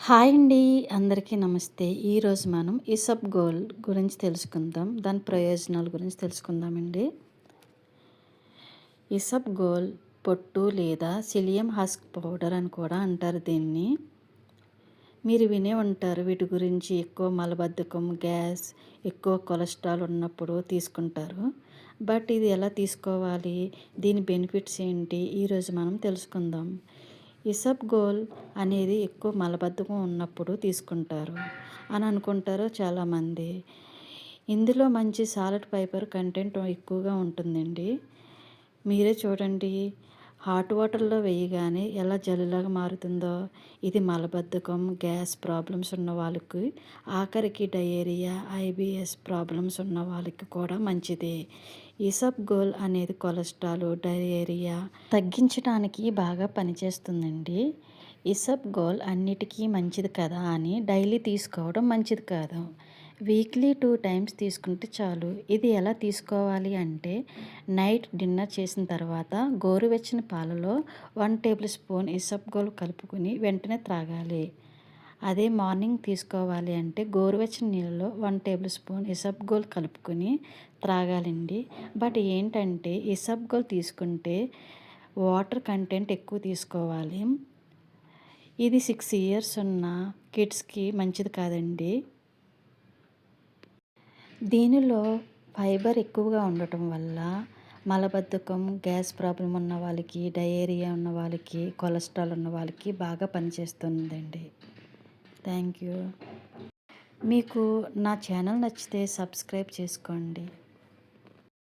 Hi అండి. అందరికీ నమస్తే. ఈరోజు మనం ఇసబ్గోల్ గురించి తెలుసుకుందాం. దాని ప్రయోజనాల గురించి తెలుసుకుందామండి. ఇసబ్గోల్ పొట్టు లేదా సిలియం హస్క్ పౌడర్ అని కూడా అంటారు దీన్ని. మీరు వినే ఉంటారు వీటి గురించి. ఎక్కువ మలబద్ధకం, గ్యాస్, ఎక్కువ కొలెస్ట్రాల్ ఉన్నప్పుడు తీసుకుంటారు. బట్ ఇది ఎలా తీసుకోవాలి, దీని బెనిఫిట్స్ ఏంటి, ఈరోజు మనం తెలుసుకుందాం. ఇసబ్గోల్ అనేది ఎక్కువ మలబద్ధకం ఉన్నప్పుడు తీసుకుంటారు అని అనుకుంటారు చాలామంది. ఇందులో మంచి సాలెడ్ ఫైబర్ కంటెంట్ ఎక్కువగా ఉంటుందండి. మీరే చూడండి, హాట్ వాటర్లో వేయగానే ఎలా జల్లులాగా మారుతుందో. ఇది మలబద్ధకం, గ్యాస్ ప్రాబ్లమ్స్ ఉన్న వాళ్ళకి, ఆఖరికి డయేరియా, ఐబిఎస్ ప్రాబ్లమ్స్ ఉన్న వాళ్ళకి కూడా మంచిది. ఇసబ్గోల్ అనేది కొలెస్ట్రాల్, డయేరియా తగ్గించడానికి బాగా పనిచేస్తుందండి. ఇసబ్గోల్ అన్నిటికీ మంచిది కదా అని డైలీ తీసుకోవడం మంచిది కాదు. వీక్లీ 2 టైమ్స్ తీసుకుంటే చాలు. ఇది ఎలా తీసుకోవాలి అంటే, నైట్ డిన్నర్ చేసిన తర్వాత గోరువెచ్చని పాలలో 1 టేబుల్ స్పూన్ ఇసబ్గోల్ కలుపుకొని వెంటనే త్రాగాలి. అదే మార్నింగ్ తీసుకోవాలి అంటే గోరువెచ్చని నీళ్ళలో 1 టేబుల్ స్పూన్ ఇసబ్గోల్ కలుపుకొని త్రాగాలండి. బట్ ఏంటంటే ఇసబ్గోల్ తీసుకుంటే వాటర్ కంటెంట్ ఎక్కువ తీసుకోవాలి. ఇది 6 ఇయర్స్ ఉన్న కిడ్స్కి మంచిది కాదండి. దీనిలో ఫైబర్ ఎక్కువగా ఉండటం వల్ల మలబద్ధకం, గ్యాస్ ప్రాబ్లం ఉన్న వాళ్ళకి, డయేరియా ఉన్న వాళ్ళకి, కొలెస్ట్రాల్ ఉన్న వాళ్ళకి బాగా పనిచేస్తుందండి. Thank you. మీకు నా ఛానల్ నచ్చితే సబ్స్క్రైబ్ చేసుకోండి.